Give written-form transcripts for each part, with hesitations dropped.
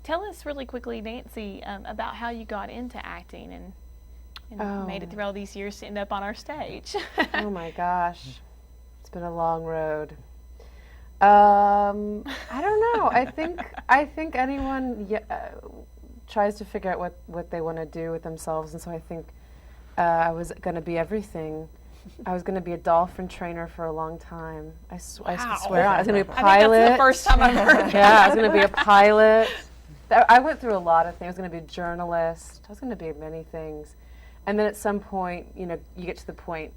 Tell us really quickly, Nancy, about how you got into acting and made it through all these years to end up on our stage. Oh my gosh, it's been a long road. I don't know. I think anyone tries to figure out what they want to do with themselves, and so I think I was going to be everything. I was going to be a dolphin trainer for a long time. I swear I was going to be a pilot. I think that's the first time I've heard. Yeah, I was going to be a pilot. I went through a lot of things. I was going to be a journalist. I was going to be many things. And then at some point, you get to the point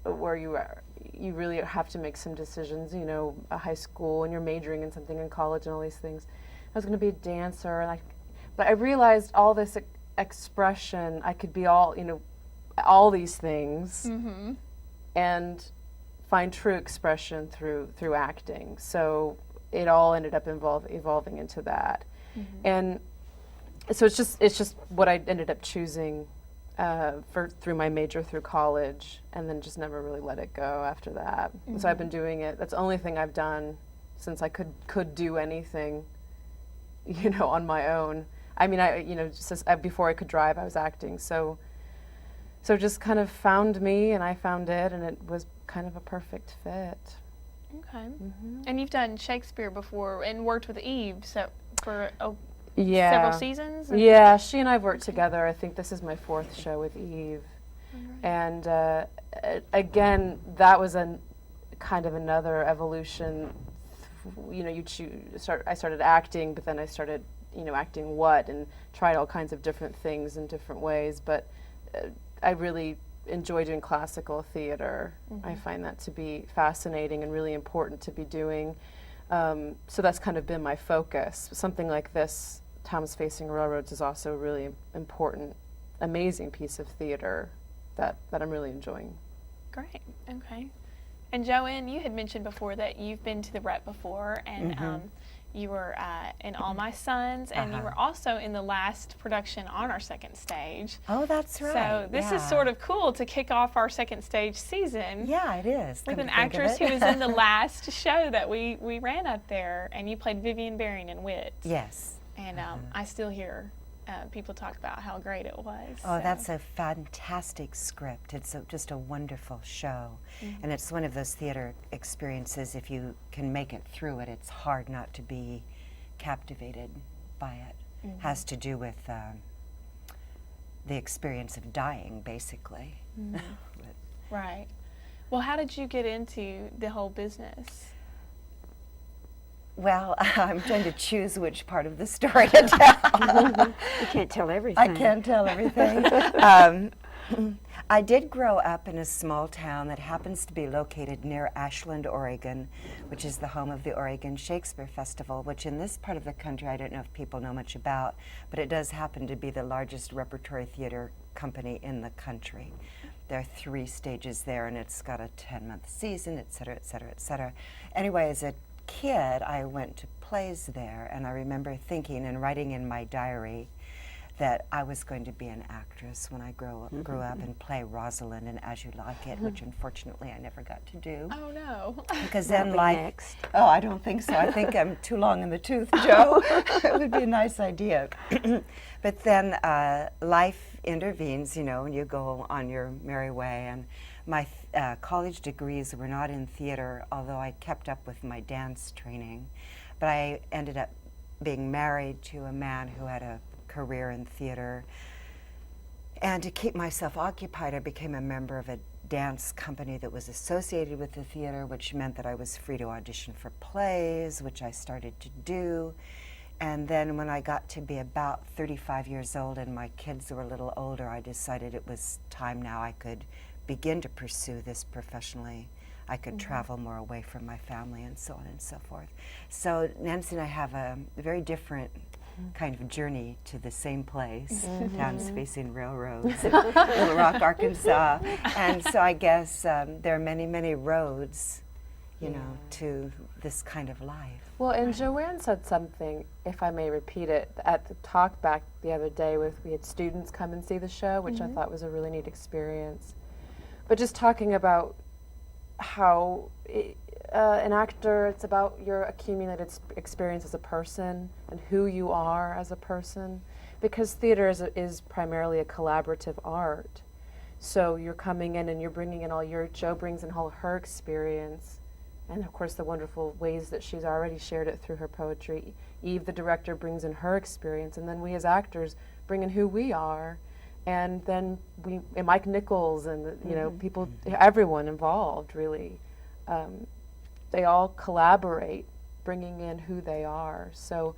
where you really have to make some decisions, a high school, and you're majoring in something in college and all these things. I was going to be a dancer, but I realized all this expression, I could be all these things, and find true expression through acting. So it all ended up evolving into that. And so it's just what I ended up choosing through my major through college, and then just never really let it go after that. So I've been doing it. That's the only thing I've done since I could do anything, on my own. I mean, before I could drive, I was acting. So just kind of found me, and I found it, and it was kind of a perfect fit. Okay. And you've done Shakespeare before and worked with Eve for Yeah. several seasons? Yeah, she and I have worked together. I think this is my 4th show with Eve. And again, that was a kind of another evolution. I started acting, but then I started, acting and tried all kinds of different things in different ways. But I really enjoy doing classical theater. I find that to be fascinating and really important to be doing. So that's kind of been my focus. Something like this, Towns Facing Railroads, is also a really important, amazing piece of theater that I'm really enjoying. Great. Okay. And Joanne, you had mentioned before that you've been to the Rep before, and you were in All My Sons, and you were also in the last production on our second stage. Oh, that's right. So this is sort of cool to kick off our second stage season. Yeah, it is. With an actress who was in the last show that we ran up there, and you played Vivian Baring in Wit. Yes. And I still hear people talk about how great it was. Oh, that's a fantastic script. It's just a wonderful show. And it's one of those theater experiences, if you can make it through it, it's hard not to be captivated by it. Has to do with the experience of dying, basically. Right. Well, how did you get into the whole business? Well, I'm trying to choose which part of the story to tell. You can't tell everything. I can't tell everything. I did grow up in a small town that happens to be located near Ashland, Oregon, which is the home of the Oregon Shakespeare Festival, which in this part of the country, I don't know if people know much about, but it does happen to be the largest repertory theater company in the country. There are 3 stages there, and it's got a 10-month season, et cetera, et cetera, et cetera. Anyway, as a kid, I went to plays there, and I remember thinking and writing in my diary that I was going to be an actress when I grew up and play Rosalind in As You Like It, which unfortunately I never got to do. Oh no! Because then life. Oh, I don't think so. I think I'm too long in the tooth, Joe. It would be a nice idea. But then life intervenes, and you go on your merry way. And my college degrees were not in theater, although I kept up with my dance training. But I ended up being married to a man who had a career in theater. And to keep myself occupied, I became a member of a dance company that was associated with the theater, which meant that I was free to audition for plays, which I started to do. And then when I got to be about 35 years old and my kids were a little older, I decided it was time now I could begin to pursue this professionally. I could travel more away from my family and so on and so forth. So Nancy and I have a very different kind of journey to the same place, Towns Facing Railroads, Little Rock, Arkansas. And so I guess there are many, many roads, to this kind of life. Well, and Joanne said something, if I may repeat it, at the talk back the other day we had students come and see the show, which I thought was a really neat experience. But just talking about how an actor, it's about your accumulated experience as a person and who you are as a person, because theater is primarily a collaborative art. So you're coming in and you're bringing in Jo brings in all her experience, and of course the wonderful ways that she's already shared it through her poetry. Eve, the director, brings in her experience, and then we as actors bring in who we are, and then and Mike Nichols and people, everyone involved really. They all collaborate, bringing in who they are. So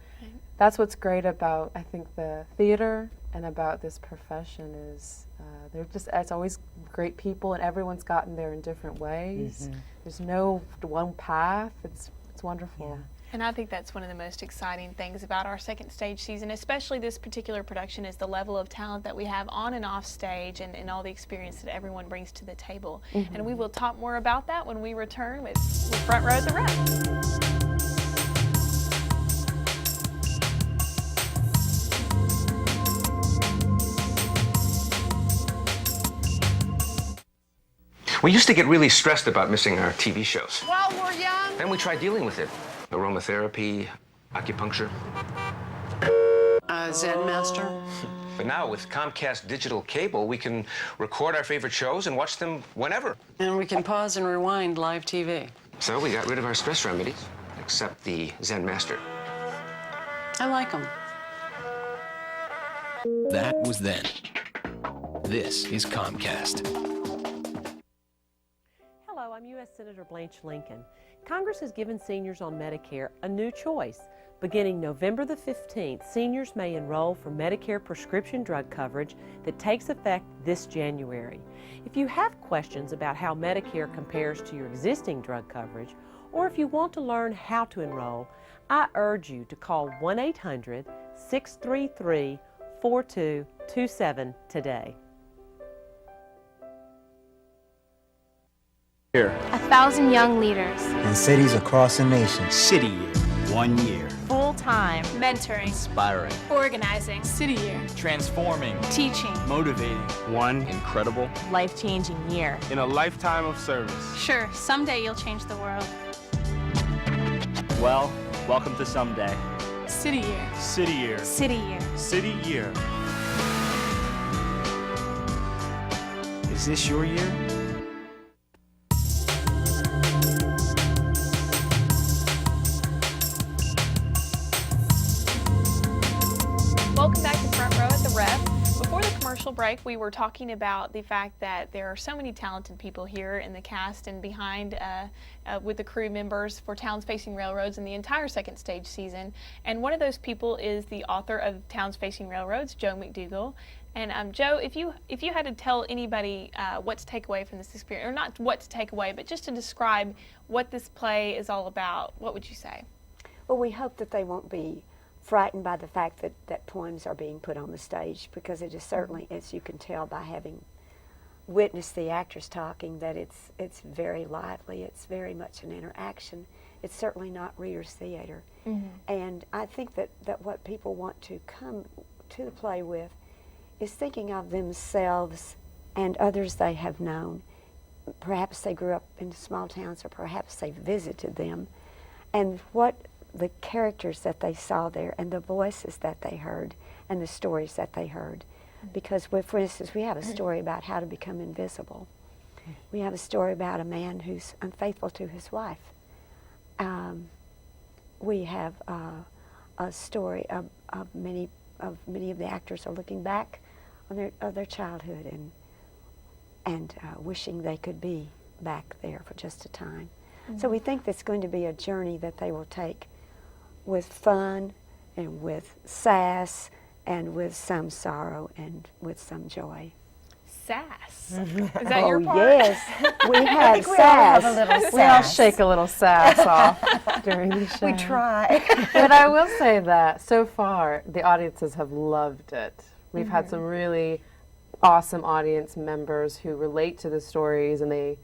that's what's great about, I think, the theater and about this profession is it's always great people, and everyone's gotten there in different ways. There's no one path. It's wonderful. Yeah. And I think that's one of the most exciting things about our second stage season, especially this particular production, is the level of talent that we have on and off stage, and all the experience that everyone brings to the table. And we will talk more about that when we return with Front Row at the Rep. We used to get really stressed about missing our TV shows. While we're young. Then we tried dealing with it. Aromatherapy, acupuncture. Zen master. But now with Comcast digital cable, we can record our favorite shows and watch them whenever. And we can pause and rewind live TV. So we got rid of our stress remedies, except the Zen master. I like them. That was then. This is Comcast. Hello, I'm U.S. Senator Blanche Lincoln. Congress has given seniors on Medicare a new choice. Beginning November the 15th, seniors may enroll for Medicare prescription drug coverage that takes effect this January. If you have questions about how Medicare compares to your existing drug coverage, or if you want to learn how to enroll, I urge you to call 1-800-633-4227 today. 1,000 young leaders. In cities across the nation. City Year. 1 year. Full-time. Mentoring. Inspiring. Organizing. City year. Transforming. Teaching. Motivating. One incredible. Life-changing year. in a lifetime of service. Sure, someday you'll change the world. Well, welcome to Someday. City year. City Year. City year. City Year. Is this your year? Welcome back to Front Row at the Rep. Before the commercial break, we were talking about the fact that there are so many talented people here in the cast and behind with the crew members for Towns Facing Railroads in the entire second stage season. And one of those people is the author of Towns Facing Railroads, Jo McDougall. And Jo, if you had to tell anybody what to take away from this experience, or not what to take away, but just to describe what this play is all about, what would you say? Well, we hope that they won't be frightened by the fact that poems are being put on the stage, because it is certainly, as you can tell by having witnessed the actors talking, that it's very lively. It's very much an interaction. It's certainly not reader's theater. And I think that what people want to come to the play with is thinking of themselves and others they have known. Perhaps they grew up in small towns, or perhaps they visited them, and what the characters that they saw there, and the voices that they heard, and the stories that they heard. Because, for instance, we have a story about how to become invisible. We have a story about a man who's unfaithful to his wife. We have a story of many of the actors are looking back on their childhood and wishing they could be back there for just a time. So we think that's going to be a journey that they will take with fun and with sass and with some sorrow and with some joy. Sass. Is that your part? Yes, we have sass. We all shake a little sass off during the show. We try. But I will say that so far the audiences have loved it. We've had some really awesome audience members who relate to the stories, and they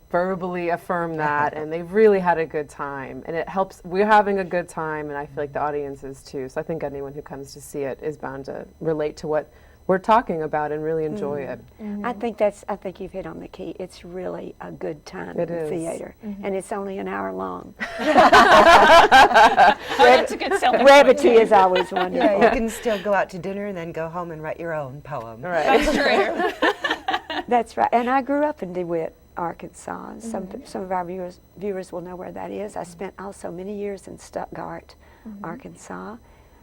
verbally affirm that, and they've really had a good time. And it helps. We're having a good time, and I feel like the audience is too. So I think anyone who comes to see it is bound to relate to what we're talking about and really enjoy it. I think you've hit on the key. It's really a good time It in is. theater, and it's only an hour long. That's a good selling point. Brevity is always wonderful. Yeah, you can still go out to dinner and then go home and write your own poem. Right. That's true. That's right. And I grew up in DeWitt, Arkansas. Some of our viewers will know where that is. I spent also many years in Stuttgart, Arkansas.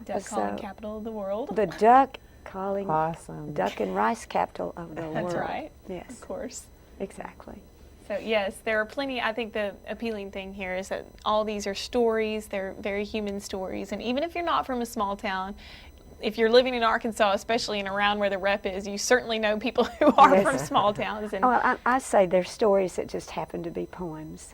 Duck calling capital of the world. The duck calling Awesome. duck and rice capital of the world. That's right. Yes. Of course. Exactly. So yes, there are plenty. I think the appealing thing here is that all these are stories. They're very human stories, and even if you're not from a small town, if you're living in Arkansas, especially and around where the rep is, you certainly know people who are from small towns. And Well, I say they're stories that just happen to be poems.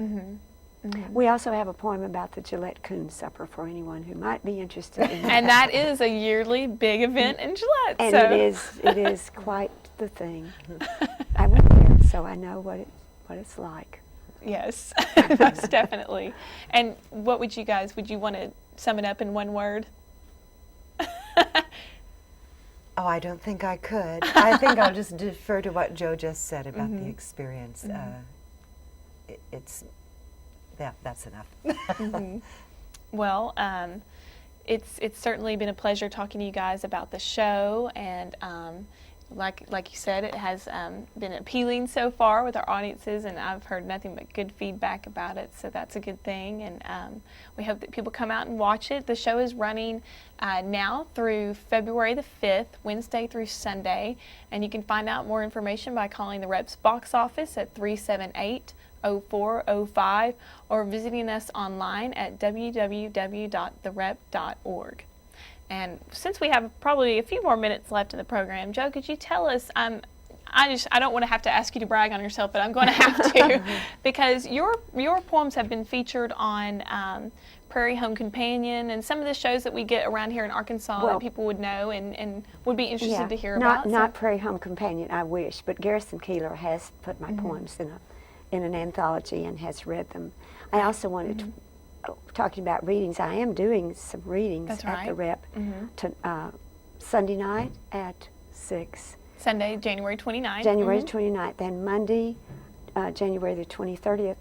We also have a poem about the Gillette Coon Supper for anyone who might be interested in that. and that is a yearly big event in Gillette. And so. it is quite the thing. I went there, so I know what it's like. Yes, most definitely. And what would you want to sum it up in one word? Oh, I don't think I could. I think I'll just defer to what Joe just said about the experience. That's enough. Well, it's certainly been a pleasure talking to you guys about the show, and like you said, it has been appealing so far with our audiences, and I've heard nothing but good feedback about it, so that's a good thing, and we hope that people come out and watch it. The show is running now through February the 5th, Wednesday through Sunday, and you can find out more information by calling the Rep's box office at 378-0405 or visiting us online at www.therep.org. And since we have probably a few more minutes left in the program, Joe, could you tell us, I don't want to have to ask you to brag on yourself, but I'm going to have to, because your poems have been featured on Prairie Home Companion and some of the shows that we get around here in Arkansas that people would know and would be interested to hear about. Not Prairie Home Companion, I wish, but Garrison Keillor has put my poems in an anthology and has read them. I also wanted to, talking about readings, I am doing some readings at the Rep Sunday night at 6. Sunday, January 29th. January 29th, and Monday, January the 30th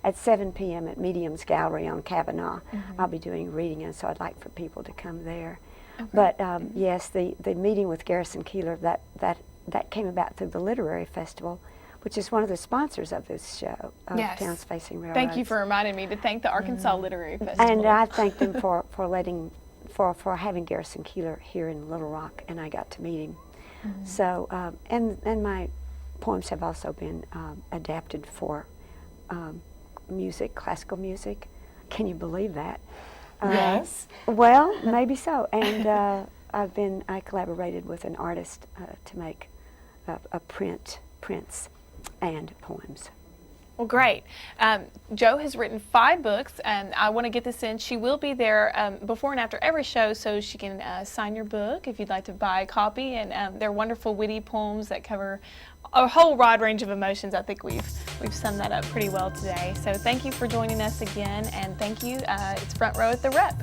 at 7 p.m. at Medium's Gallery on Kavanaugh. I'll be doing reading, and so I'd like for people to come there. Okay. But yes, the meeting with Garrison Keillor, that came about through the Literary Festival, which is one of the sponsors of this show, Towns Facing Railroads. Thank you for reminding me to thank the Arkansas Literary Festival. And I thank them for having Garrison Keillor here in Little Rock, and I got to meet him. So, and my poems have also been adapted for music, classical music. Can you believe that? Yes. Well, maybe so. And I collaborated with an artist to make a prints and poems. Well, great. Jo has written 5 books, and I want to get this in. She will be there before and after every show, so she can sign your book if you'd like to buy a copy. And they're wonderful, witty poems that cover a whole wide range of emotions. I think we've summed that up pretty well today. So thank you for joining us again, and thank you. It's Front Row at the Rep.